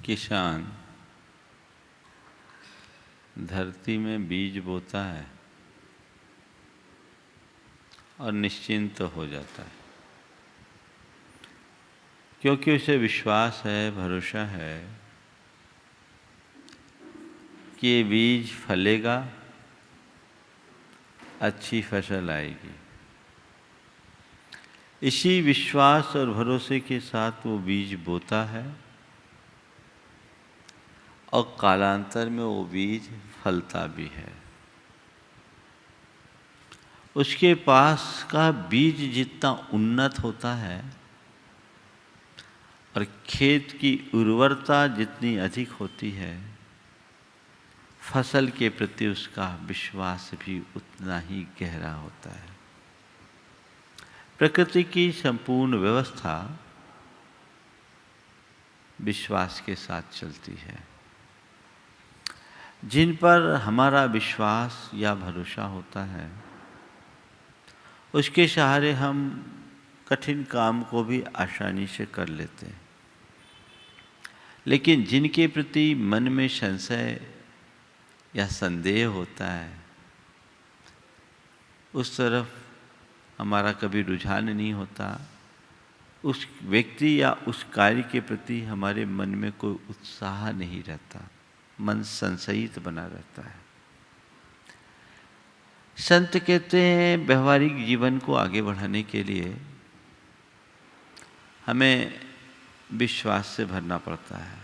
किसान धरती में बीज बोता है और निश्चिंत हो जाता है, क्योंकि उसे विश्वास है, भरोसा है कि ये बीज फलेगा, अच्छी फसल आएगी। इसी विश्वास और भरोसे के साथ वो बीज बोता है और कालांतर में वो बीज फलता भी है। उसके पास का बीज जितना उन्नत होता है और खेत की उर्वरता जितनी अधिक होती है, फसल के प्रति उसका विश्वास भी उतना ही गहरा होता है। प्रकृति की संपूर्ण व्यवस्था विश्वास के साथ चलती है। जिन पर हमारा विश्वास या भरोसा होता है, उसके सहारे हम कठिन काम को भी आसानी से कर लेते हैं। लेकिन जिनके प्रति मन में संशय या संदेह होता है, उस तरफ हमारा कभी रुझान नहीं होता। उस व्यक्ति या उस कार्य के प्रति हमारे मन में कोई उत्साह नहीं रहता, मन संशयित बना रहता है। संत कहते हैं व्यवहारिक जीवन को आगे बढ़ाने के लिए हमें विश्वास से भरना पड़ता है।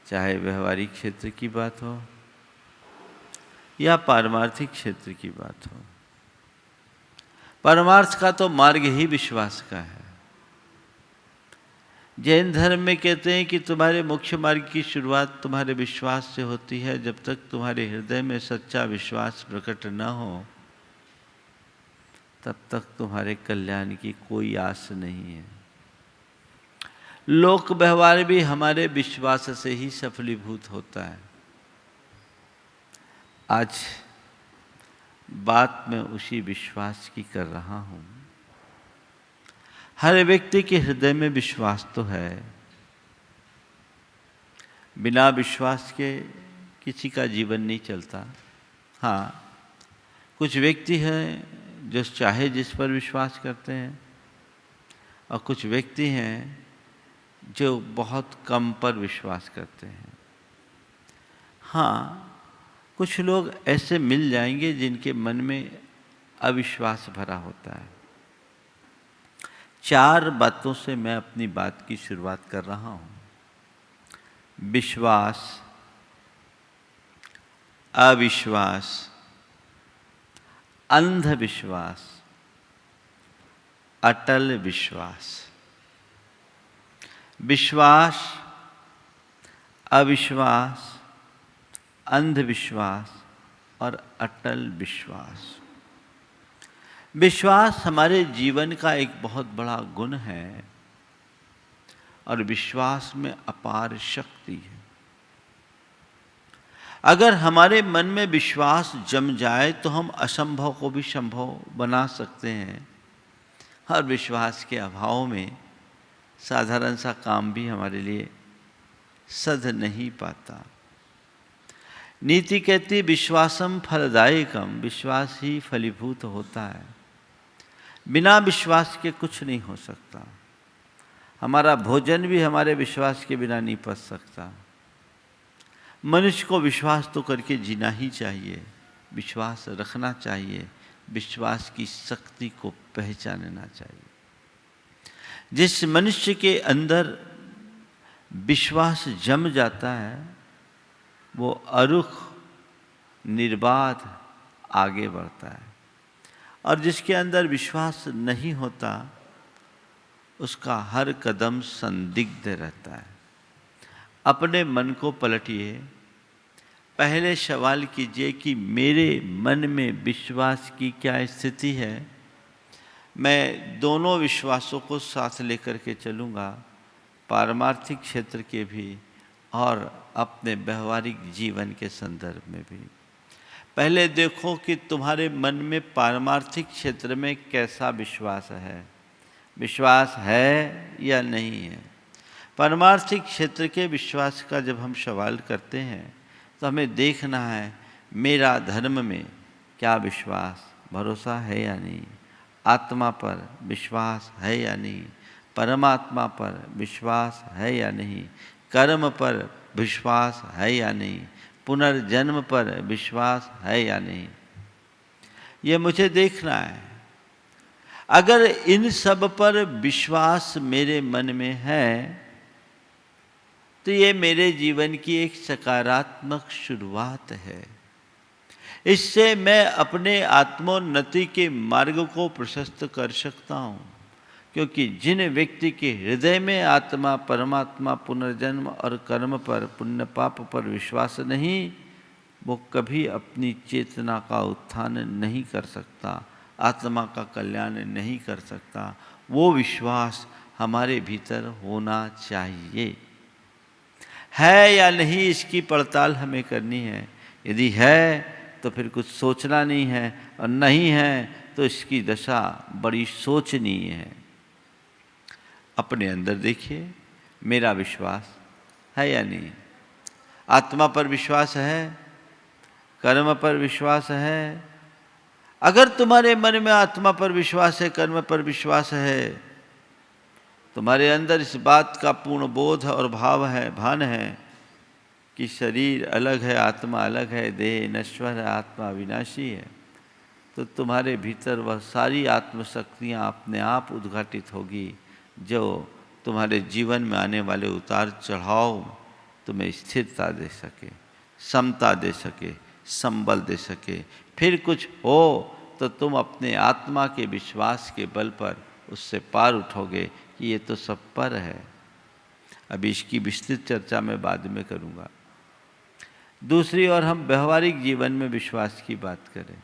चाहे व्यवहारिक क्षेत्र की बात हो या पारमार्थिक क्षेत्र की बात हो। परमार्थ का तो मार्ग ही विश्वास का है। जैन धर्म में कहते हैं कि तुम्हारे मोक्ष मार्ग की शुरुआत तुम्हारे विश्वास से होती है। जब तक तुम्हारे हृदय में सच्चा विश्वास प्रकट न हो, तब तक तुम्हारे कल्याण की कोई आस नहीं है। लोक व्यवहार भी हमारे विश्वास से ही सफलीभूत होता है। आज बात मैं उसी विश्वास की कर रहा हूं। हर व्यक्ति के हृदय में विश्वास तो है। बिना विश्वास के किसी का जीवन नहीं चलता। हाँ, कुछ व्यक्ति हैं जो चाहे जिस पर विश्वास करते हैं, और कुछ व्यक्ति हैं जो बहुत कम पर विश्वास करते हैं। हाँ, कुछ लोग ऐसे मिल जाएंगे जिनके मन में अविश्वास भरा होता है। 4 बातों से मैं अपनी बात की शुरुआत कर रहा हूं। विश्वास, अविश्वास, अंधविश्वास, अटल विश्वास। विश्वास, अविश्वास, अंधविश्वास और अटल विश्वास। विश्वास हमारे जीवन का एक बहुत बड़ा गुण है और विश्वास में अपार शक्ति है। अगर हमारे मन में विश्वास जम जाए तो हम असंभव को भी संभव बना सकते हैं। और विश्वास के अभाव में साधारण सा काम भी हमारे लिए सध नहीं पाता। नीति कहती विश्वासम फलदायकम, विश्वास ही फलीभूत होता है। बिना विश्वास के कुछ नहीं हो सकता। हमारा भोजन भी हमारे विश्वास के बिना नहीं पच सकता। मनुष्य को विश्वास तो करके जीना ही चाहिए, विश्वास रखना चाहिए, विश्वास की शक्ति को पहचानना चाहिए। जिस मनुष्य के अंदर विश्वास जम जाता है, वो अरुख निर्बाध आगे बढ़ता है। और जिसके अंदर विश्वास नहीं होता, उसका हर कदम संदिग्ध रहता है। अपने मन को पलटिए। पहले सवाल कीजिए कि मेरे मन में विश्वास की क्या स्थिति है। मैं दोनों विश्वासों को साथ लेकर के चलूँगा, पारमार्थिक क्षेत्र के भी और अपने व्यवहारिक जीवन के संदर्भ में भी। पहले देखो कि तुम्हारे मन में पारमार्थिक क्षेत्र में कैसा विश्वास है। विश्वास है या नहीं है। परमार्थिक क्षेत्र के विश्वास का जब हम सवाल करते हैं तो हमें देखना है मेरा धर्म में क्या विश्वास भरोसा है या नहीं, आत्मा पर विश्वास है या नहीं, परमात्मा पर विश्वास है या नहीं, कर्म पर विश्वास है या नहीं, पुनर्जन्म पर विश्वास है या नहीं, ये मुझे देखना है। अगर इन सब पर विश्वास मेरे मन में है तो ये मेरे जीवन की एक सकारात्मक शुरुआत है। इससे मैं अपने आत्मोन्नति के मार्ग को प्रशस्त कर सकता हूँ, क्योंकि जिन व्यक्ति के हृदय में आत्मा, परमात्मा, पुनर्जन्म और कर्म पर, पुण्य पाप पर विश्वास नहीं, वो कभी अपनी चेतना का उत्थान नहीं कर सकता, आत्मा का कल्याण नहीं कर सकता। वो विश्वास हमारे भीतर होना चाहिए। है या नहीं इसकी पड़ताल हमें करनी है। यदि है तो फिर कुछ सोचना नहीं है, और नहीं है तो इसकी दशा बड़ी सोचनीय है। अपने अंदर देखिए, मेरा विश्वास है या नहीं, आत्मा पर विश्वास है, कर्म पर विश्वास है। अगर तुम्हारे मन में आत्मा पर विश्वास है, कर्म पर विश्वास है, तुम्हारे अंदर इस बात का पूर्ण बोध और भाव है, भान है कि शरीर अलग है, आत्मा अलग है, देह नश्वर है, आत्मा विनाशी है, तो तुम्हारे भीतर वह सारी आत्मशक्तियाँ अपने आप उद्घाटित होगी जो तुम्हारे जीवन में आने वाले उतार चढ़ाव तुम्हें स्थिरता दे सके, समता दे सके, संबल दे सके। फिर कुछ हो तो तुम अपने आत्मा के विश्वास के बल पर उससे पार उठोगे कि ये तो सब पर है। अभी इसकी विस्तृत चर्चा मैं बाद में करूँगा। दूसरी ओर हम व्यवहारिक जीवन में विश्वास की बात करें,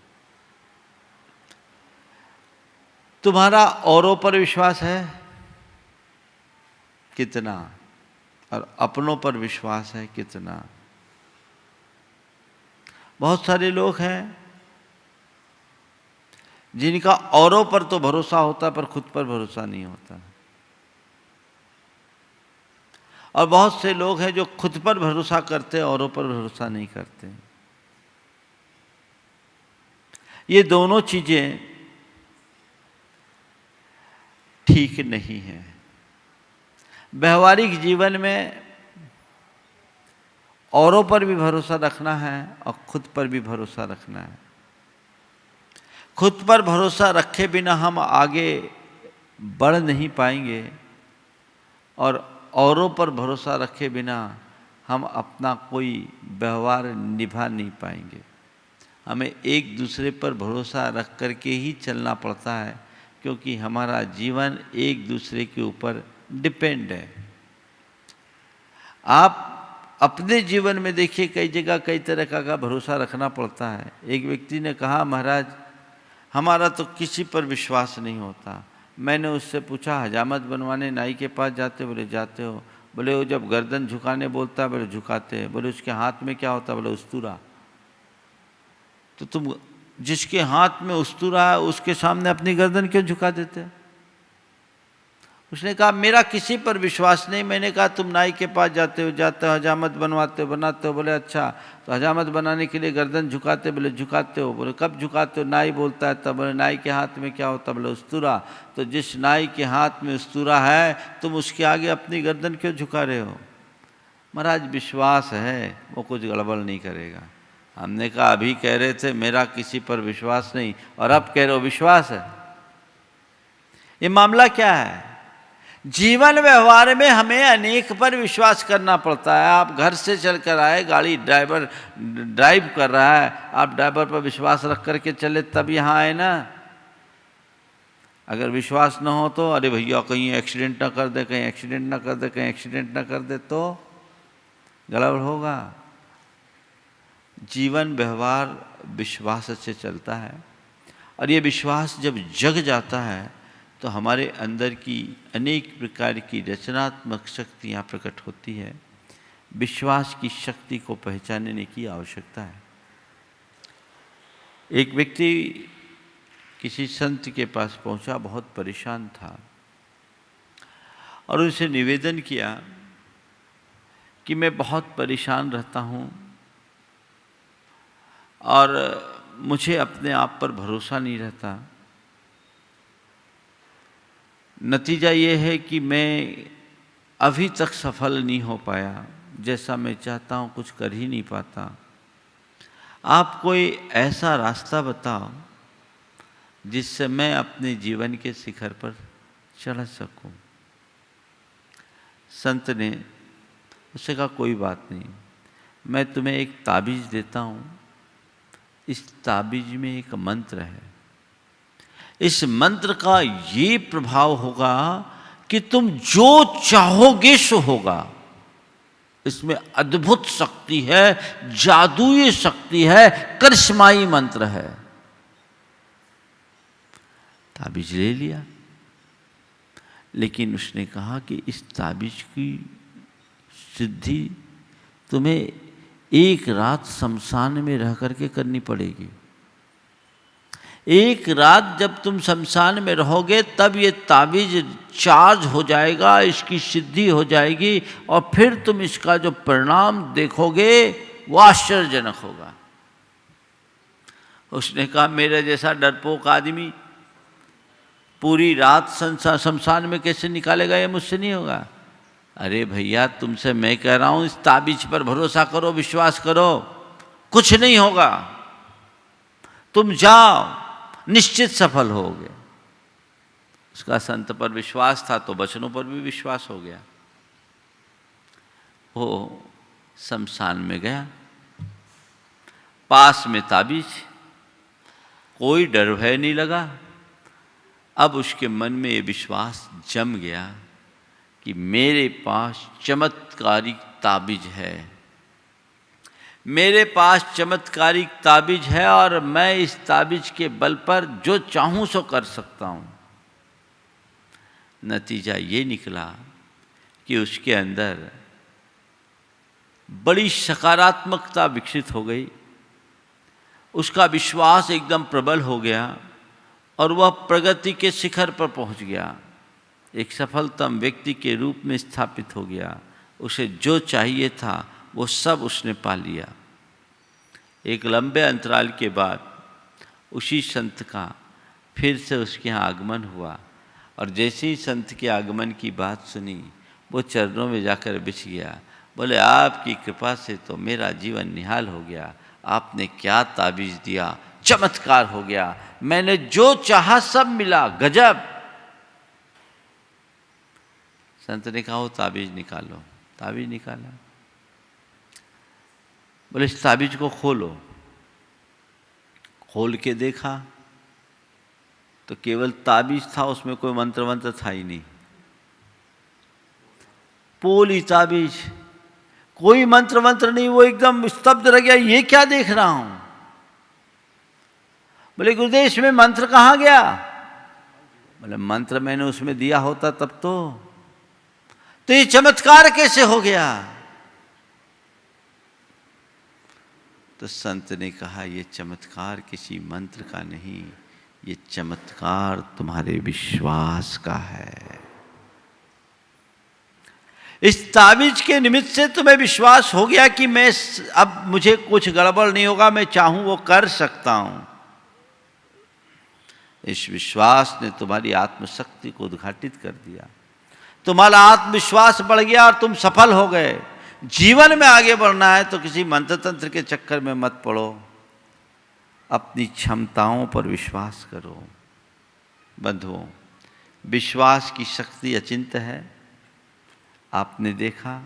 तुम्हारा औरों पर विश्वास है कितना, और अपनों पर विश्वास है कितना। बहुत सारे लोग हैं जिनका औरों पर तो भरोसा होता पर खुद पर भरोसा नहीं होता, और बहुत से लोग हैं जो खुद पर भरोसा करते औरों पर भरोसा नहीं करते। ये दोनों चीजें ठीक नहीं हैं। व्यवहारिक जीवन में औरों पर भी भरोसा रखना है और खुद पर भी भरोसा रखना है। खुद पर भरोसा रखे बिना हम आगे बढ़ नहीं पाएंगे, और औरों पर भरोसा रखे बिना हम अपना कोई व्यवहार निभा नहीं पाएंगे। हमें एक दूसरे पर भरोसा रख कर के ही चलना पड़ता है, क्योंकि हमारा जीवन एक दूसरे के ऊपर डिपेंड है। आप अपने जीवन में देखिए, कई जगह कई तरह का भरोसा रखना पड़ता है। एक व्यक्ति ने कहा, महाराज हमारा तो किसी पर विश्वास नहीं होता। मैंने उससे पूछा, हजामत बनवाने नाई के पास जाते? बोले जाते हो। बोले वो जब गर्दन झुकाने बोलता है? बोले झुकाते हैं। बोले उसके हाथ में क्या होता है? बोले उस्तूरा। तो तुम जिसके हाथ में उस्तूरा है उसके सामने अपनी गर्दन क्यों झुका देते? उसने कहा मेरा किसी पर विश्वास नहीं। मैंने कहा तुम नाई के पास जाते हो, हजामत बनवाते हो, बनाते हो? बोले अच्छा, तो हजामत बनाने के लिए गर्दन झुकाते? बोले झुकाते हो। बोले कब झुकाते हो? नाई बोलता है तब। बोले नाई के हाथ में क्या होता? बोले उस्तूरा। तो जिस नाई के हाथ में उस्तूरा है तुम उसके आगे अपनी गर्दन क्यों झुका रहे हो? महाराज विश्वास है, वो कुछ गड़बड़ नहीं करेगा। हमने कहा अभी कह रहे थे मेरा किसी पर विश्वास नहीं, और अब कह रहे हो विश्वास है। ये मामला क्या है? जीवन व्यवहार में हमें अनेक पर विश्वास करना पड़ता है। आप घर से चल कर आए, गाड़ी ड्राइवर ड्राइव कर रहा है, आप ड्राइवर पर विश्वास रख करके चले तब यहाँ आए ना। अगर विश्वास न हो तो अरे भैया कहीं एक्सीडेंट ना कर दे, कहीं एक्सीडेंट ना कर दे, कहीं एक्सीडेंट ना कर दे, तो गड़बड़ होगा। जीवन व्यवहार विश्वास से चलता है, और ये विश्वास जब जग जाता है तो हमारे अंदर की अनेक प्रकार की रचनात्मक शक्तियाँ प्रकट होती है। विश्वास की शक्ति को पहचानने की आवश्यकता है। एक व्यक्ति किसी संत के पास पहुंचा, बहुत परेशान था, और उनसे निवेदन किया कि मैं बहुत परेशान रहता हूँ और मुझे अपने आप पर भरोसा नहीं रहता। नतीजा ये है कि मैं अभी तक सफल नहीं हो पाया, जैसा मैं चाहता हूँ कुछ कर ही नहीं पाता। आप कोई ऐसा रास्ता बताओ जिससे मैं अपने जीवन के शिखर पर चढ़ सकूं। संत ने उससे कहा, कोई बात नहीं, मैं तुम्हें एक ताबीज़ देता हूँ। इस ताबीज में एक मंत्र है। इस मंत्र का ये प्रभाव होगा कि तुम जो चाहोगे सो होगा। इसमें अद्भुत शक्ति है, जादुई शक्ति है, करिश्माई मंत्र है। ताबीज ले लिया, लेकिन उसने कहा कि इस ताबीज की सिद्धि तुम्हें एक रात शमशान में रह करके करनी पड़ेगी। एक रात जब तुम शमशान में रहोगे तब ये ताबीज चार्ज हो जाएगा, इसकी सिद्धि हो जाएगी और फिर तुम इसका जो परिणाम देखोगे वो आश्चर्यजनक होगा। उसने कहा, मेरे जैसा डरपोक आदमी पूरी रात शमशान में कैसे निकालेगा, ये मुझसे नहीं होगा। अरे भैया, तुमसे मैं कह रहा हूं, इस ताबीज पर भरोसा करो, विश्वास करो, कुछ नहीं होगा। तुम जाओ, निश्चित सफल होगे। उसका संत पर विश्वास था तो वचनों पर भी विश्वास हो गया। वो शमशान में गया, पास में ताबीज, कोई डर भय नहीं लगा। अब उसके मन में ये विश्वास जम गया कि मेरे पास चमत्कारिक ताबीज है, मेरे पास चमत्कारिक ताबीज है और मैं इस ताबीज के बल पर जो चाहूं सो कर सकता हूं। नतीजा ये निकला कि उसके अंदर बड़ी सकारात्मकता विकसित हो गई, उसका विश्वास एकदम प्रबल हो गया और वह प्रगति के शिखर पर पहुंच गया, एक सफलतम व्यक्ति के रूप में स्थापित हो गया। उसे जो चाहिए था वो सब उसने पा लिया। एक लंबे अंतराल के बाद उसी संत का फिर से उसके यहाँ आगमन हुआ और जैसे ही संत के आगमन की बात सुनी, वो चरणों में जाकर बिछ गया। बोले, आपकी कृपा से तो मेरा जीवन निहाल हो गया। आपने क्या ताबीज दिया, चमत्कार हो गया, मैंने जो चाहा सब मिला, गजब। संत ने कहा, वो ताबीज निकालो। ताबीज निकाला। बोले, इस ताबीज को खोलो। खोल के देखा तो केवल ताबीज था, उसमें कोई मंत्र वंत्र था ही नहीं। पोली ताबीज, कोई मंत्र वंत्र नहीं। वो एकदम स्तब्ध रह गया, ये क्या देख रहा हूं। बोले, गुरुदेव इसमें मंत्र कहाँ गया। बोले, मंत्र मैंने उसमें दिया होता तब तो ये चमत्कार कैसे हो गया। तो संत ने कहा, ये चमत्कार किसी मंत्र का नहीं, ये चमत्कार तुम्हारे विश्वास का है। इस ताबीज के निमित्त से तुम्हें विश्वास हो गया कि मैं अब मुझे कुछ गड़बड़ नहीं होगा, मैं चाहूं वो कर सकता हूं। इस विश्वास ने तुम्हारी आत्मशक्ति को उद्घाटित कर दिया, तुम्हारा आत्मविश्वास बढ़ गया और तुम सफल हो गए। जीवन में आगे बढ़ना है तो किसी मंत्र तंत्र के चक्कर में मत पड़ो, अपनी क्षमताओं पर विश्वास करो। बंधुओं, विश्वास की शक्ति अचिंत्य है। आपने देखा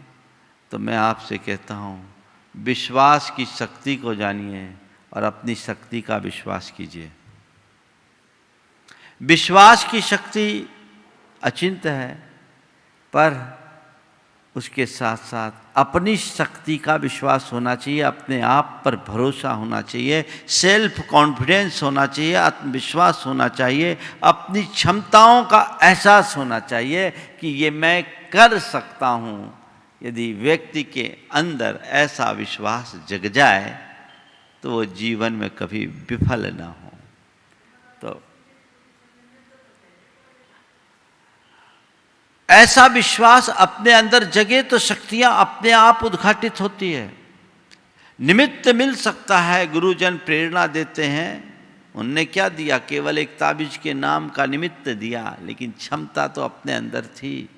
तो मैं आपसे कहता हूँ, विश्वास की शक्ति को जानिए और अपनी शक्ति का विश्वास कीजिए। विश्वास की शक्ति अचिंत्य है, पर उसके साथ साथ अपनी शक्ति का विश्वास होना चाहिए, अपने आप पर भरोसा होना चाहिए, सेल्फ कॉन्फिडेंस होना चाहिए, आत्मविश्वास होना चाहिए, अपनी क्षमताओं का एहसास होना चाहिए कि ये मैं कर सकता हूँ। यदि व्यक्ति के अंदर ऐसा विश्वास जग जाए तो वो जीवन में कभी विफल ना हो। तो ऐसा विश्वास अपने अंदर जगे तो शक्तियां अपने आप उद्घाटित होती है। निमित्त मिल सकता है, गुरुजन प्रेरणा देते हैं। उनने क्या दिया? केवल एक ताबीज के नाम का निमित्त दिया, लेकिन क्षमता तो अपने अंदर थी।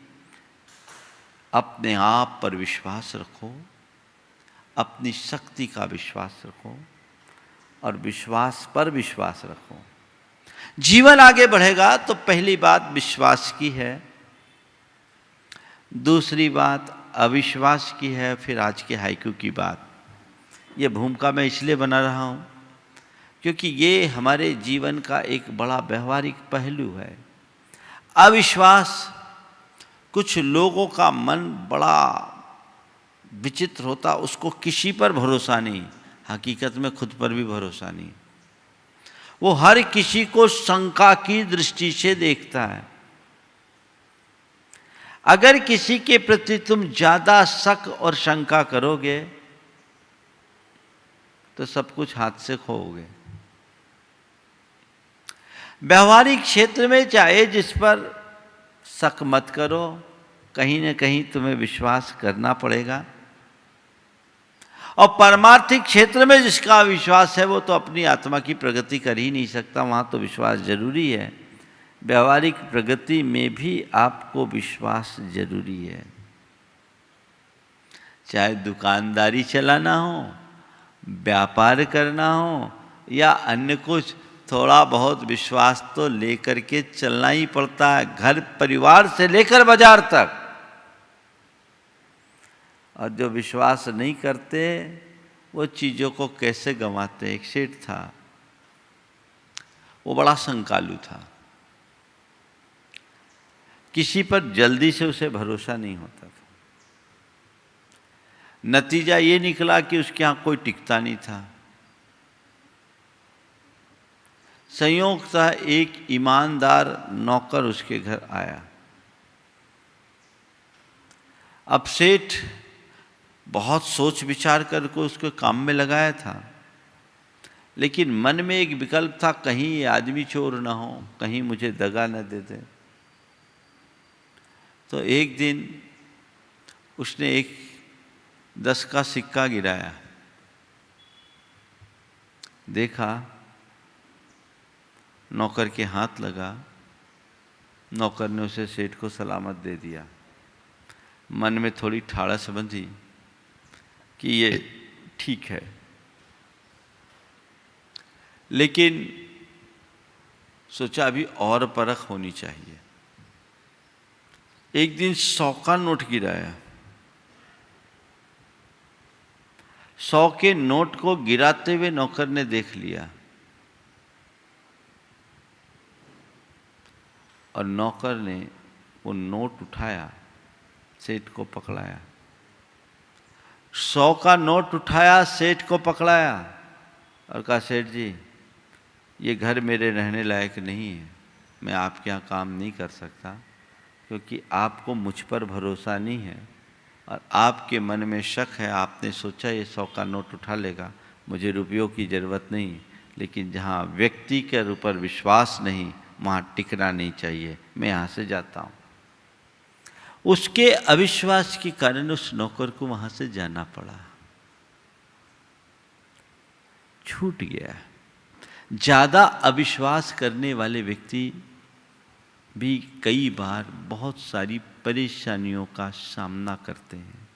अपने आप पर विश्वास रखो, अपनी शक्ति का विश्वास रखो और विश्वास पर विश्वास रखो। जीवन आगे बढ़ेगा तो पहली बात विश्वास की है, दूसरी बात अविश्वास की है, फिर आज के हाइकू की बात। ये भूमिका मैं इसलिए बना रहा हूँ क्योंकि ये हमारे जीवन का एक बड़ा व्यवहारिक पहलू है। अविश्वास, कुछ लोगों का मन बड़ा विचित्र होता, उसको किसी पर भरोसा नहीं, हकीकत में खुद पर भी भरोसा नहीं। वो हर किसी को शंका की दृष्टि से देखता है। अगर किसी के प्रति तुम ज्यादा शक और शंका करोगे तो सब कुछ हाथ से खोओगे। व्यवहारिक क्षेत्र में चाहे जिस पर शक मत करो, कहीं न कहीं तुम्हें विश्वास करना पड़ेगा। और परमार्थिक क्षेत्र में जिसका विश्वास है वो तो अपनी आत्मा की प्रगति कर ही नहीं सकता, वहाँ तो विश्वास जरूरी है। व्यवहारिक प्रगति में भी आपको विश्वास जरूरी है। चाहे दुकानदारी चलाना हो, व्यापार करना हो या अन्य कुछ, थोड़ा बहुत विश्वास तो लेकर के चलना ही पड़ता है, घर परिवार से लेकर बाजार तक। और जो विश्वास नहीं करते वो चीज़ों को कैसे गंवाते। एक सेठ था, वो बड़ा शंकालु था, किसी पर जल्दी से उसे भरोसा नहीं होता था। नतीजा ये निकला कि उसके यहाँ कोई टिकता नहीं था। संयोगतः एक ईमानदार नौकर उसके घर आया। अब सेठ बहुत सोच विचार करके उसको काम में लगाया था, लेकिन मन में एक विकल्प था, कहीं ये आदमी चोर ना हो, कहीं मुझे दगा न दे दे। तो एक दिन उसने एक 10 का सिक्का गिराया, देखा, नौकर के हाथ लगा। नौकर ने उसे सेठ को सलामत दे दिया। मन में थोड़ी ठाड़स बंधी कि ये ठीक है, लेकिन सोचा अभी और परख होनी चाहिए। एक दिन 100 का नोट गिराया। 100 के नोट को गिराते हुए नौकर ने देख लिया और नौकर ने वो नोट उठाया, सेठ को पकड़ाया। 100 का नोट उठाया, सेठ को पकड़ाया और कहा, सेठ जी ये घर मेरे रहने लायक नहीं है, मैं आपके यहाँ काम नहीं कर सकता क्योंकि आपको मुझ पर भरोसा नहीं है और आपके मन में शक है। आपने सोचा ये 100 का नोट उठा लेगा, मुझे रुपयों की ज़रूरत नहीं, लेकिन जहाँ व्यक्ति के ऊपर विश्वास नहीं वहाँ टिकना नहीं चाहिए, मैं यहाँ से जाता हूँ। उसके अविश्वास के कारण उस नौकर को वहाँ से जाना पड़ा, छूट गया। ज़्यादा अविश्वास करने वाले व्यक्ति भी कई बार बहुत सारी परेशानियों का सामना करते हैं।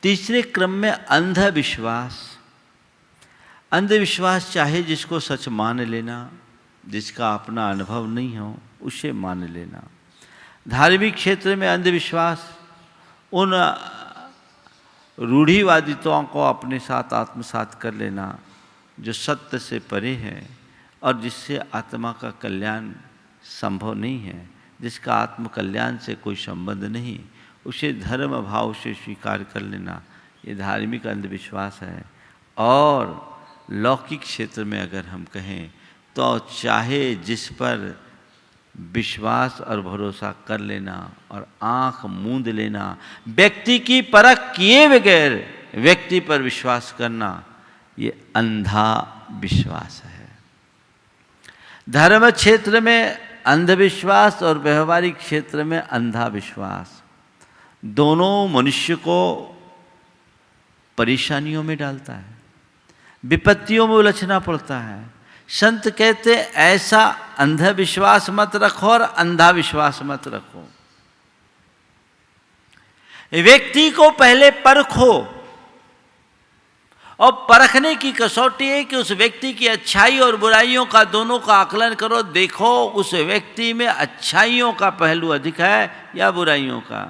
तीसरे क्रम में अंधविश्वास। अंधविश्वास चाहे जिसको सच मान लेना, जिसका अपना अनुभव नहीं हो उसे मान लेना। धार्मिक क्षेत्र में अंधविश्वास उन रूढ़िवादिताओं को अपने साथ आत्मसात कर लेना जो सत्य से परे है और जिससे आत्मा का कल्याण संभव नहीं है, जिसका आत्म कल्याण से कोई संबंध नहीं, उसे धर्म भाव से स्वीकार कर लेना, ये धार्मिक अंधविश्वास है। और लौकिक क्षेत्र में अगर हम कहें तो चाहे जिस पर विश्वास और भरोसा कर लेना और आंख मूंद लेना, व्यक्ति की परख किए बगैर व्यक्ति पर विश्वास करना, ये अंधा विश्वास है। धर्म क्षेत्र में अंधविश्वास और व्यवहारिक क्षेत्र में अंधा विश्वास दोनों मनुष्य को परेशानियों में डालता है, विपत्तियों में उलझना पड़ता है। संत कहते ऐसा अंधविश्वास मत रखो और अंधा विश्वास मत रखो। व्यक्ति को पहले परखो और परखने की कसौटी है कि उस व्यक्ति की अच्छाई और बुराइयों का दोनों का आकलन करो। देखो उस व्यक्ति में अच्छाइयों का पहलू अधिक है या बुराइयों का।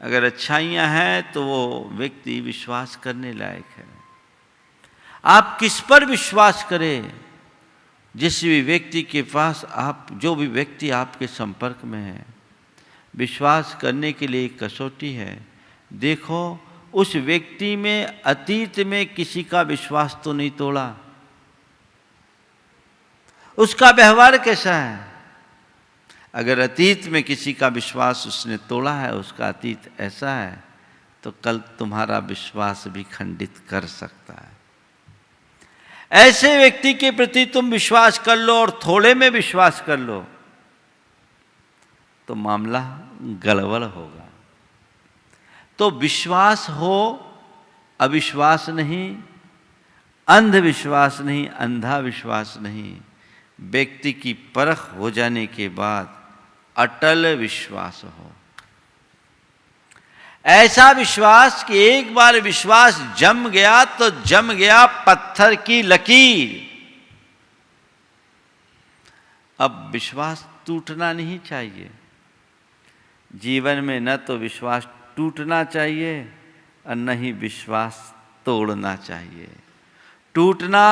अगर अच्छाइयां हैं तो वो व्यक्ति विश्वास करने लायक है। आप किस पर विश्वास करें? जिस भी व्यक्ति के पास आप, जो भी व्यक्ति आपके संपर्क में है, विश्वास करने के लिए एक कसौटी है। देखो उस व्यक्ति में अतीत में किसी का विश्वास तो नहीं तोड़ा, उसका व्यवहार कैसा है। अगर अतीत में किसी का विश्वास उसने तोड़ा है, उसका अतीत ऐसा है, तो कल तुम्हारा विश्वास भी खंडित कर सकता है। ऐसे व्यक्ति के प्रति तुम विश्वास कर लो और थोड़े में विश्वास कर लो तो मामला गड़बड़ होगा। तो विश्वास हो, अविश्वास नहीं, अंधविश्वास नहीं, अंधा विश्वास नहीं। व्यक्ति की परख हो जाने के बाद अटल विश्वास हो। ऐसा विश्वास कि एक बार विश्वास जम गया तो जम गया पत्थर की लकीर। अब विश्वास टूटना नहीं चाहिए। जीवन में न तो विश्वास टूटना चाहिए और न ही विश्वास तोड़ना चाहिए। टूटना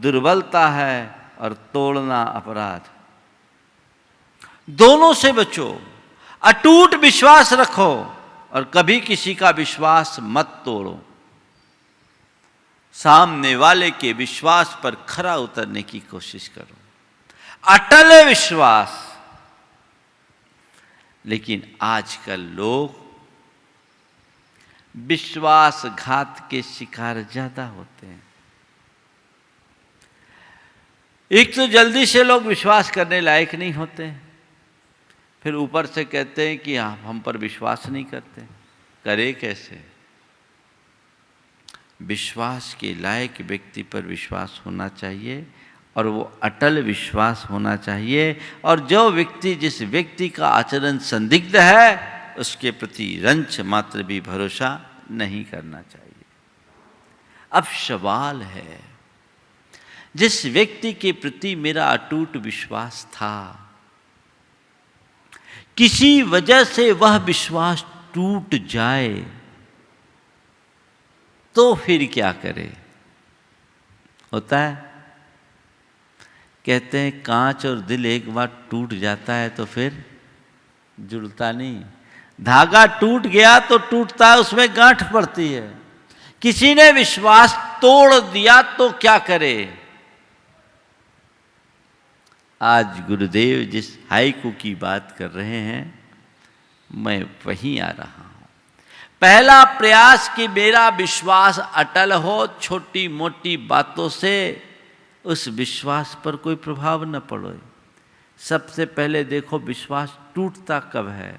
दुर्बलता है और तोड़ना अपराध। दोनों से बचो। अटूट विश्वास रखो और कभी किसी का विश्वास मत तोड़ो। सामने वाले के विश्वास पर खरा उतरने की कोशिश करो। अटल विश्वास। लेकिन आजकल लोग विश्वासघात के शिकार ज्यादा होते हैं। एक तो जल्दी से लोग विश्वास करने लायक नहीं होते, फिर ऊपर से कहते हैं कि हम पर विश्वास नहीं करते। करे कैसे? विश्वास के लायक व्यक्ति पर विश्वास होना चाहिए और वो अटल विश्वास होना चाहिए। और जो व्यक्ति, जिस व्यक्ति का आचरण संदिग्ध है, उसके प्रति रंच मात्र भी भरोसा नहीं करना चाहिए। अब सवाल है, जिस व्यक्ति के प्रति मेरा अटूट विश्वास था, किसी वजह से वह विश्वास टूट जाए तो फिर क्या करे? होता है, कहते हैं कांच और दिल एक बार टूट जाता है तो फिर जुड़ता नहीं। धागा टूट गया तो टूटता है, उसमें गांठ पड़ती है। किसी ने विश्वास तोड़ दिया तो क्या करे? आज गुरुदेव जिस हाइकू की बात कर रहे हैं, मैं वहीं आ रहा हूं। पहला प्रयास कि मेरा विश्वास अटल हो, छोटी मोटी बातों से उस विश्वास पर कोई प्रभाव न पड़े। सबसे पहले देखो विश्वास टूटता कब है।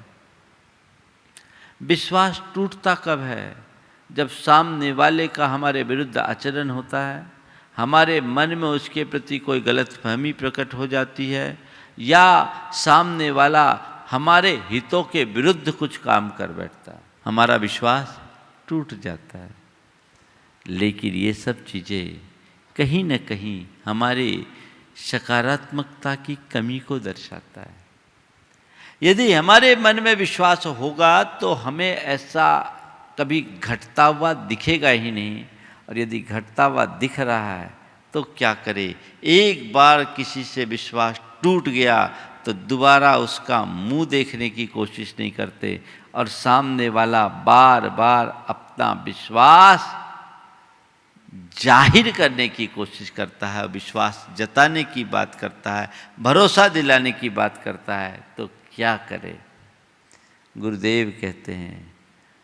विश्वास टूटता कब है? जब सामने वाले का हमारे विरुद्ध आचरण होता है, हमारे मन में उसके प्रति कोई गलतफहमी प्रकट हो जाती है, या सामने वाला हमारे हितों के विरुद्ध कुछ काम कर बैठता है, हमारा विश्वास टूट जाता है। लेकिन ये सब चीज़ें कहीं न कहीं हमारे सकारात्मकता की कमी को दर्शाता है। यदि हमारे मन में विश्वास होगा तो हमें ऐसा कभी घटता हुआ दिखेगा ही नहीं, और यदि घटता हुआ दिख रहा है तो क्या करे? एक बार किसी से विश्वास टूट गया तो दोबारा उसका मुंह देखने की कोशिश नहीं करते, और सामने वाला बार बार अपना विश्वास जाहिर करने की कोशिश करता है, विश्वास जताने की बात करता है, भरोसा दिलाने की बात करता है, तो क्या करे? गुरुदेव कहते हैं,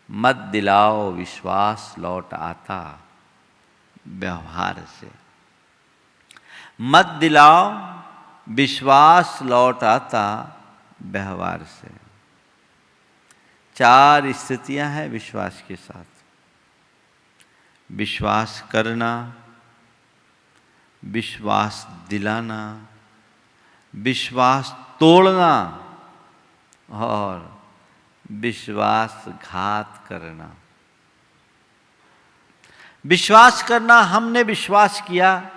मत दिलाओ विश्वास लौट आता व्यवहार से। मत दिलाओ विश्वास लौट आता व्यवहार से। 4 स्थितियां हैं विश्वास के साथ। विश्वास करना, विश्वास दिलाना, विश्वास तोड़ना और विश्वासघात करना। विश्वास करना, हमने विश्वास किया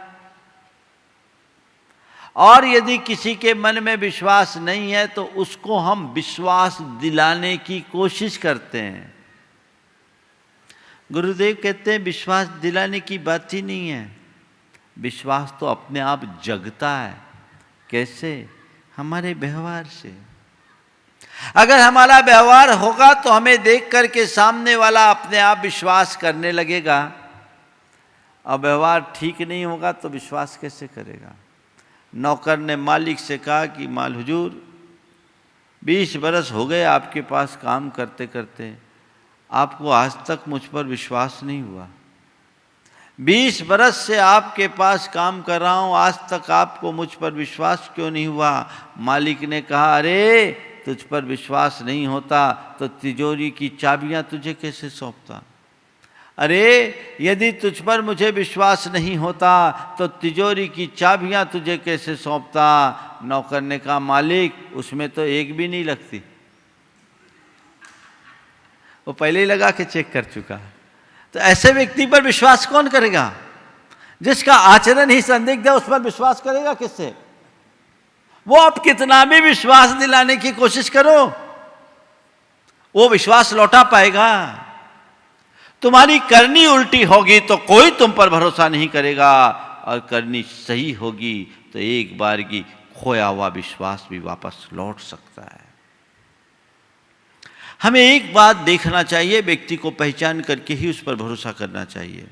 और यदि किसी के मन में विश्वास नहीं है तो उसको हम विश्वास दिलाने की कोशिश करते हैं। गुरुदेव कहते हैं विश्वास दिलाने की बात ही नहीं है, विश्वास तो अपने आप जगता है। कैसे? हमारे व्यवहार से। अगर हमारा व्यवहार होगा तो हमें देख करके सामने वाला अपने आप विश्वास करने लगेगा, और व्यवहार ठीक नहीं होगा तो विश्वास कैसे करेगा? नौकर ने मालिक से कहा कि माल हुजूर 20 बरस हो गए आपके पास काम करते करते, आपको आज तक मुझ पर विश्वास नहीं हुआ। 20 बरस से आपके पास काम कर रहा हूँ, आज तक आपको मुझ पर विश्वास क्यों नहीं हुआ? मालिक ने कहा, अरे तुझ पर विश्वास नहीं होता तो तिजोरी की चाबियाँ तुझे कैसे सौंपता? अरे यदि तुझ पर मुझे विश्वास नहीं होता तो तिजोरी की चाबियाँ तुझे कैसे सौंपता? नौकर ने कहा, मालिक उसमें तो एक भी नहीं लगती। वो पहले ही लगा के चेक कर चुका। तो ऐसे व्यक्ति पर विश्वास कौन करेगा? जिसका आचरण ही संदिग्ध है उस पर विश्वास करेगा किससे? वो आप कितना भी विश्वास दिलाने की कोशिश करो, वो विश्वास लौटा पाएगा। तुम्हारी करनी उल्टी होगी तो कोई तुम पर भरोसा नहीं करेगा, और करनी सही होगी तो एक बार की खोया हुआ विश्वास भी वापस लौट सकता है। हमें एक बात देखना चाहिए, व्यक्ति को पहचान करके ही उस पर भरोसा करना चाहिए।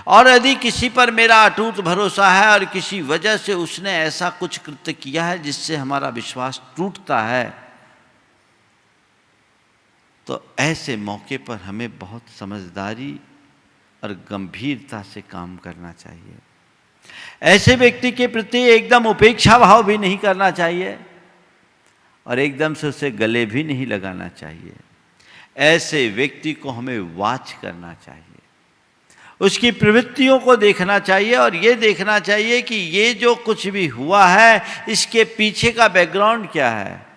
और यदि किसी पर मेरा अटूट भरोसा है और किसी वजह से उसने ऐसा कुछ कृत्य किया है जिससे हमारा विश्वास टूटता है, तो ऐसे मौके पर हमें बहुत समझदारी और गंभीरता से काम करना चाहिए। ऐसे व्यक्ति के प्रति एकदम उपेक्षा भाव भी नहीं करना चाहिए और एकदम से उसे गले भी नहीं लगाना चाहिए। ऐसे व्यक्ति को हमें वाच करना चाहिए, उसकी प्रवृत्तियों को देखना चाहिए और ये देखना चाहिए कि ये जो कुछ भी हुआ है इसके पीछे का बैकग्राउंड क्या है।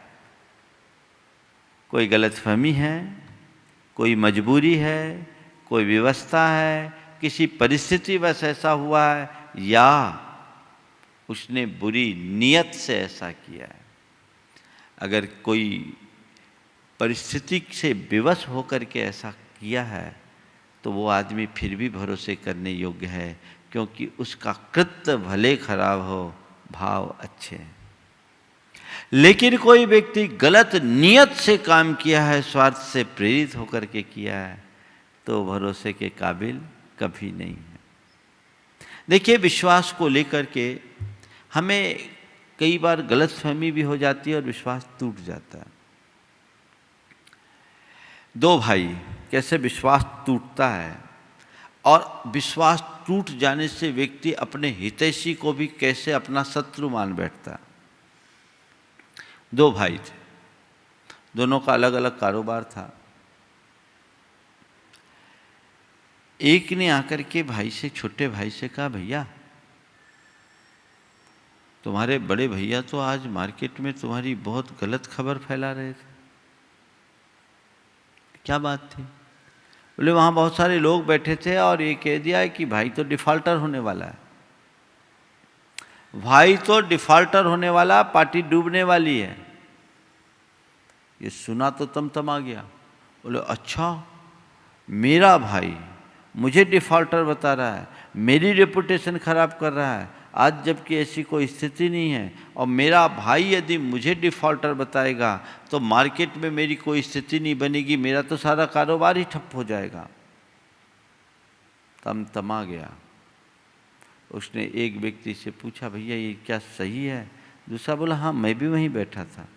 कोई गलतफहमी है, कोई मजबूरी है, कोई व्यवस्था है, किसी परिस्थिति बस ऐसा हुआ है, या उसने बुरी नीयत से ऐसा किया है। अगर कोई परिस्थिति से विवश होकर के ऐसा किया है तो वो आदमी फिर भी भरोसे करने योग्य है, क्योंकि उसका कृत्य भले खराब हो, भाव अच्छे हैं। लेकिन कोई व्यक्ति गलत नियत से काम किया है, स्वार्थ से प्रेरित होकर के किया है, तो भरोसे के काबिल कभी नहीं है। देखिए, विश्वास को लेकर के हमें कई बार गलतफहमी भी हो जाती है और विश्वास टूट जाता है। 2 भाई कैसे विश्वास टूटता है, और विश्वास टूट जाने से व्यक्ति अपने हितैषी को भी कैसे अपना शत्रु मान बैठता है। 2 भाई थे, दोनों का अलग अलग कारोबार था। एक ने आकर के भाई से, छोटे भाई से कहा, भैया तुम्हारे बड़े भैया तो आज मार्केट में तुम्हारी बहुत गलत खबर फैला रहे थे, क्या बात थी? बोले, वहाँ बहुत सारे लोग बैठे थे और ये कह दिया है कि भाई तो डिफॉल्टर होने वाला है, भाई तो डिफॉल्टर होने वाला, पार्टी डूबने वाली है। ये सुना तो तमतमा गया। बोले, अच्छा, मेरा भाई मुझे डिफॉल्टर बता रहा है, मेरी रेपुटेशन खराब कर रहा है, आज जबकि ऐसी कोई स्थिति नहीं है, और मेरा भाई यदि मुझे डिफॉल्टर बताएगा तो मार्केट में मेरी कोई स्थिति नहीं बनेगी, मेरा तो सारा कारोबार ही ठप हो जाएगा। तमतमा गया। उसने एक व्यक्ति से पूछा, भैया ये क्या सही है? दूसरा बोला, हाँ मैं भी वहीं बैठा था,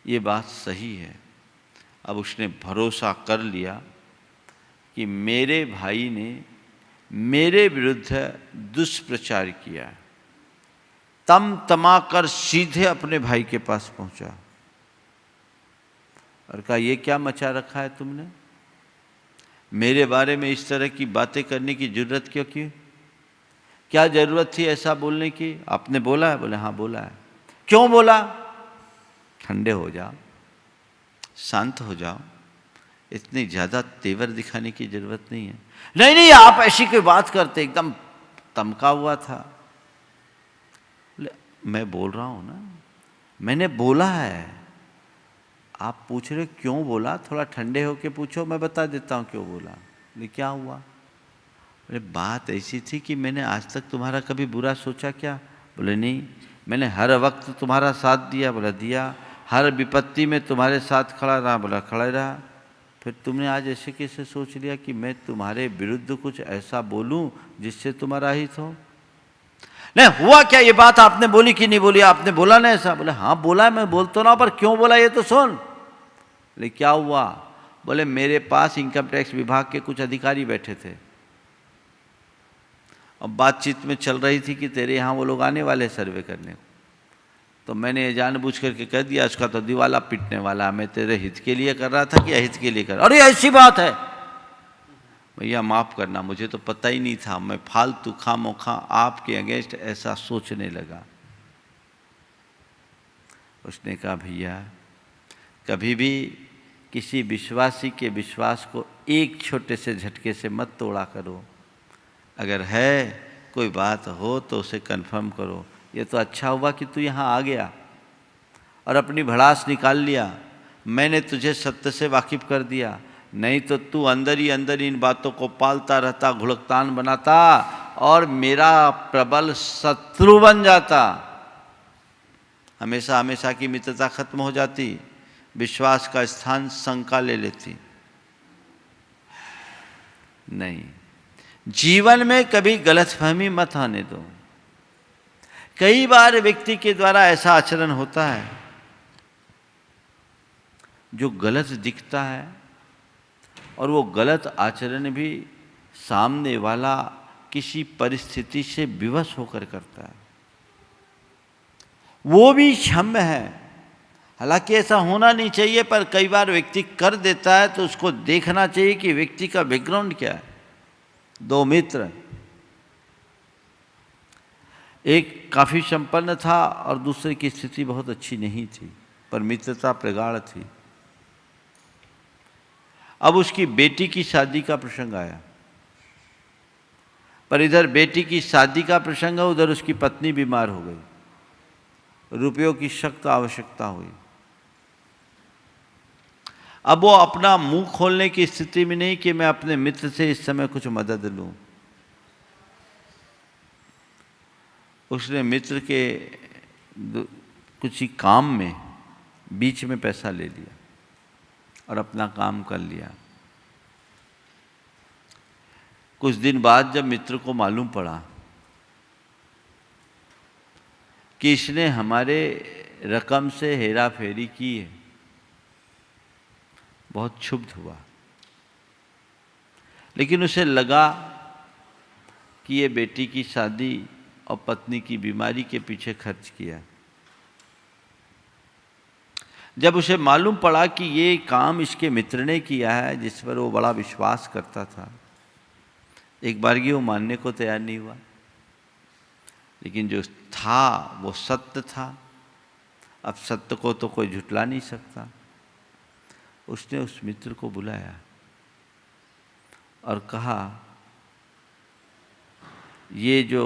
ये बात सही है। अब उसने भरोसा कर लिया कि मेरे भाई ने मेरे विरुद्ध दुष्प्रचार किया, तमा कर सीधे अपने भाई के पास पहुंचा और कहा, ये क्या मचा रखा है तुमने? मेरे बारे में इस तरह की बातें करने की जरूरत क्यों की? क्या जरूरत थी ऐसा बोलने की? आपने बोला है? बोले हाँ बोला है। क्यों बोला? ठंडे हो जाओ, शांत हो जाओ, इतनी ज्यादा तेवर दिखाने की जरूरत नहीं है। नहीं नहीं, आप ऐसी कोई बात करते, एकदम तमका हुआ था। मैं बोल रहा हूं ना, मैंने बोला है। आप पूछ रहे क्यों बोला? थोड़ा ठंडे होके पूछो, मैं बता देता हूं क्यों बोला। बोले क्या हुआ? बोले बात ऐसी थी कि मैंने आज तक तुम्हारा कभी बुरा सोचा क्या? बोले नहीं, मैंने हर वक्त तुम्हारा साथ दिया। बोला दिया। हर विपत्ति में तुम्हारे साथ खड़ा रहा। बोला खड़ा रहा। फिर तुमने आज ऐसे कैसे सोच लिया कि मैं तुम्हारे विरुद्ध कुछ ऐसा बोलूं जिससे तुम्हारा हित हो? नहीं हुआ क्या? ये बात आपने बोली कि नहीं बोली? आपने बोला ना ऐसा? बोले हाँ बोला, मैं बोलता ना, पर क्यों बोला ये तो सुन। बोले क्या हुआ? बोले मेरे पास इनकम टैक्स विभाग के कुछ अधिकारी बैठे थे और बातचीत में चल रही थी कि तेरे यहाँ वो लोग आने वाले सर्वे करने को। तो मैंने जानबूझ करके कह दिया, उसका तो दिवाला पिटने वाला, मैं तेरे हित के लिए कर रहा था कि अहित के लिए कर रहा? अरे ऐसी बात है। भैया माफ करना, मुझे तो पता ही नहीं था, मैं फालतू खामोखा आपके अगेंस्ट ऐसा सोचने लगा। उसने कहा भैया कभी भी किसी विश्वासी के विश्वास को एक छोटे से झटके से मत तोड़ा करो। अगर है कोई बात हो तो उसे कंफर्म करो। ये तो अच्छा हुआ कि तू यहाँ आ गया और अपनी भड़ास निकाल लिया, मैंने तुझे सत्य से वाकिफ कर दिया। नहीं तो तू अंदर ही अंदर इन बातों को पालता रहता, घुड़कतान बनाता और मेरा प्रबल शत्रु बन जाता। हमेशा हमेशा की मित्रता खत्म हो जाती, विश्वास का स्थान शंका ले लेती। नहीं, जीवन में कभी गलतफहमी मत आने दो। कई बार व्यक्ति के द्वारा ऐसा आचरण होता है जो गलत दिखता है और वो गलत आचरण भी सामने वाला किसी परिस्थिति से विवश होकर करता है, वो भी क्षम्य है। हालांकि ऐसा होना नहीं चाहिए, पर कई बार व्यक्ति कर देता है तो उसको देखना चाहिए कि व्यक्ति का बैकग्राउंड क्या है। दो मित्र, एक काफ़ी संपन्न था और दूसरे की स्थिति बहुत अच्छी नहीं थी, पर मित्रता प्रगाढ़ थी। अब उसकी बेटी की शादी का प्रसंग आया, पर इधर बेटी की शादी का प्रसंग है, उधर उसकी पत्नी बीमार हो गई, रुपयों की सख्त आवश्यकता हुई। अब वो अपना मुंह खोलने की स्थिति में नहीं कि मैं अपने मित्र से इस समय कुछ मदद लूं। उसने मित्र के कुछ ही काम में बीच में पैसा ले लिया और अपना काम कर लिया। कुछ दिन बाद जब मित्र को मालूम पड़ा कि इसने हमारे रकम से हेरा फेरी की है, बहुत क्षुब्ध हुआ। लेकिन उसे लगा कि ये बेटी की शादी और पत्नी की बीमारी के पीछे खर्च किया। जब उसे मालूम पड़ा कि ये काम इसके मित्र ने किया है जिस पर वो बड़ा विश्वास करता था, एक बार वो मानने को तैयार नहीं हुआ। लेकिन जो था वो सत्य था, अब सत्य को तो कोई झुटला नहीं सकता। उसने उस मित्र को बुलाया और कहा, ये जो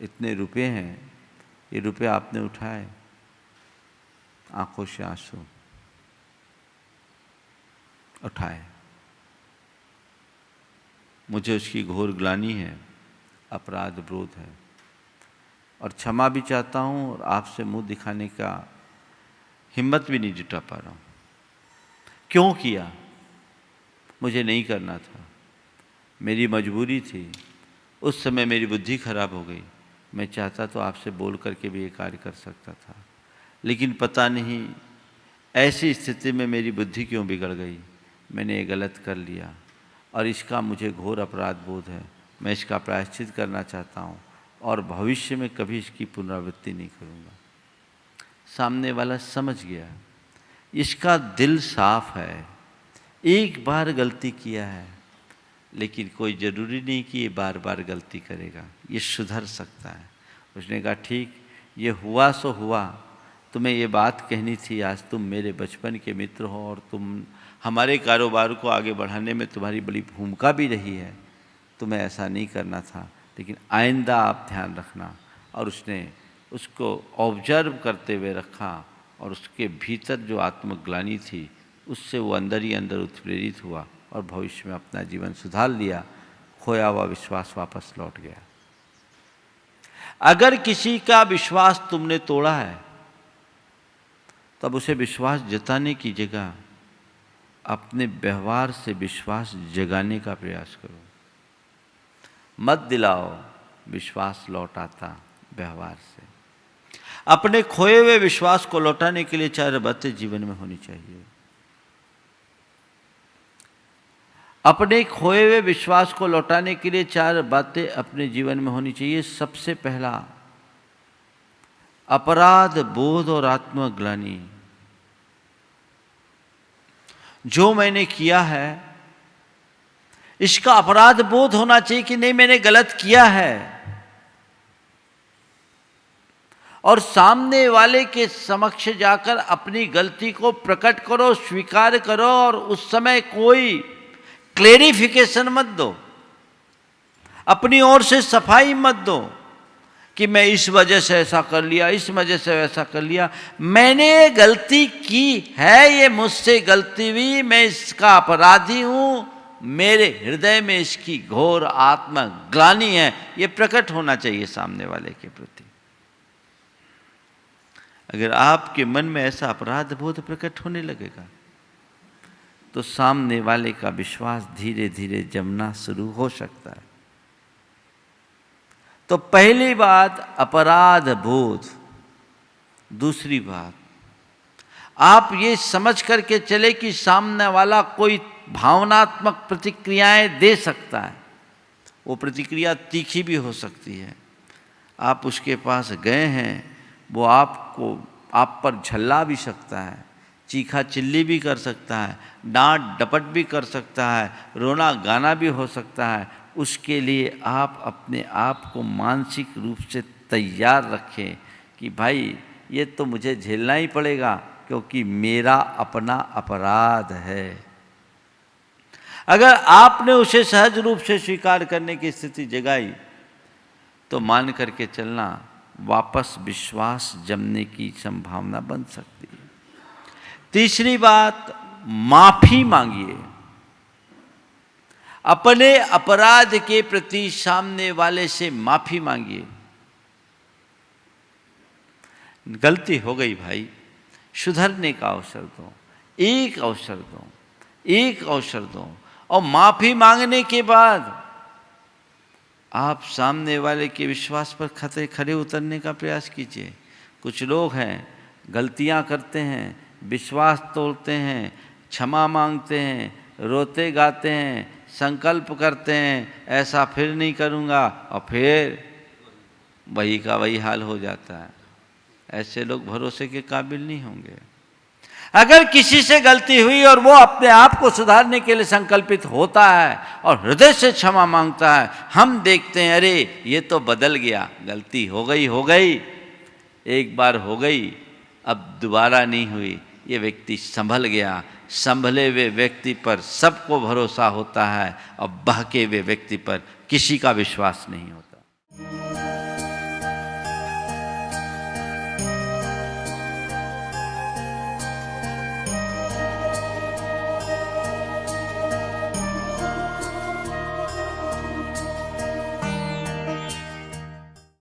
इतने रुपए हैं, ये रुपए आपने उठाए? आंखों से आंसू उठाए। मुझे उसकी घोर ग्लानि है, अपराध बोध है और क्षमा भी चाहता हूँ और आपसे मुंह दिखाने का हिम्मत भी नहीं जुटा पा रहा हूँ। क्यों किया? मुझे नहीं करना था, मेरी मजबूरी थी। उस समय मेरी बुद्धि खराब हो गई, मैं चाहता तो आपसे बोल करके भी ये कार्य कर सकता था, लेकिन पता नहीं ऐसी स्थिति में मेरी बुद्धि क्यों बिगड़ गई। मैंने ये गलत कर लिया और इसका मुझे घोर अपराध बोध है। मैं इसका प्रायश्चित करना चाहता हूँ और भविष्य में कभी इसकी पुनरावृत्ति नहीं करूँगा। सामने वाला समझ गया, इसका दिल साफ है, एक बार गलती किया है, लेकिन कोई ज़रूरी नहीं कि ये बार बार गलती करेगा, ये सुधर सकता है। उसने कहा ठीक, ये हुआ सो हुआ, तुम्हें ये बात कहनी थी, आज तुम मेरे बचपन के मित्र हो और तुम हमारे कारोबार को आगे बढ़ाने में तुम्हारी बड़ी भूमिका भी रही है, तुम्हें ऐसा नहीं करना था, लेकिन आइंदा आप ध्यान रखना। और उसने उसको ऑब्जर्व करते हुए रखा और उसके भीतर जो आत्मग्लानि थी उससे वो अंदर ही अंदर उत्प्रेरित हुआ और भविष्य में अपना जीवन सुधार लिया, खोया हुआ विश्वास वापस लौट गया। अगर किसी का विश्वास तुमने तोड़ा है तब उसे विश्वास जताने की जगह अपने व्यवहार से विश्वास जगाने का प्रयास करो। मत दिलाओ, विश्वास लौट आता व्यवहार से। अपने खोए हुए विश्वास को लौटाने के लिए 4 बातें जीवन में होनी चाहिए। अपने खोए हुए विश्वास को लौटाने के लिए 4 बातें अपने जीवन में होनी चाहिए। सबसे पहला, अपराध बोध और आत्मग्लानि। जो मैंने किया है इसका अपराध बोध होना चाहिए कि नहीं, मैंने गलत किया है, और सामने वाले के समक्ष जाकर अपनी गलती को प्रकट करो, स्वीकार करो, और उस समय कोई क्लेरिफिकेशन मत दो, अपनी ओर से सफाई मत दो कि मैं इस वजह से ऐसा कर लिया, इस वजह से वैसा कर लिया। मैंने गलती की है, ये मुझसे गलती हुई, मैं इसका अपराधी हूं, मेरे हृदय में इसकी घोर आत्मग्लानि है, ये प्रकट होना चाहिए सामने वाले के प्रति। अगर आपके मन में ऐसा अपराध बोध प्रकट होने लगेगा तो सामने वाले का विश्वास धीरे धीरे जमना शुरू हो सकता है। तो पहली बात अपराध बोध। दूसरी बात, आप ये समझ करके चले कि सामने वाला कोई भावनात्मक प्रतिक्रियाएं दे सकता है, वो प्रतिक्रिया तीखी भी हो सकती है। आप उसके पास गए हैं, वो आप पर झल्ला भी सकता है, चीखा चिल्ली भी कर सकता है, डांट डपट भी कर सकता है, रोना गाना भी हो सकता है। उसके लिए आप अपने आप को मानसिक रूप से तैयार रखें कि भाई ये तो मुझे झेलना ही पड़ेगा, क्योंकि मेरा अपना अपराध है। अगर आपने उसे सहज रूप से स्वीकार करने की स्थिति जगाई तो मान करके चलना, वापस विश्वास जमने की संभावना बन सकती है। तीसरी बात, माफी मांगिए। अपने अपराध के प्रति सामने वाले से माफी मांगिए। गलती हो गई भाई, सुधरने का अवसर दो, एक अवसर दो, एक अवसर दो। और माफी मांगने के बाद आप सामने वाले के विश्वास पर खड़े उतरने का प्रयास कीजिए। कुछ लोग हैं, गलतियां करते हैं, विश्वास तोड़ते हैं, क्षमा मांगते हैं, रोते गाते हैं, संकल्प करते हैं ऐसा फिर नहीं करूँगा, और फिर वही का वही हाल हो जाता है। ऐसे लोग भरोसे के काबिल नहीं होंगे। अगर किसी से गलती हुई और वो अपने आप को सुधारने के लिए संकल्पित होता है और हृदय से क्षमा मांगता है, हम देखते हैं अरे ये तो बदल गया, गलती हो गई, एक बार हो गई, अब दोबारा नहीं हुई, ये व्यक्ति संभल गया। संभले हुए व्यक्ति पर सबको भरोसा होता है और बहके हुए व्यक्ति पर किसी का विश्वास नहीं होता।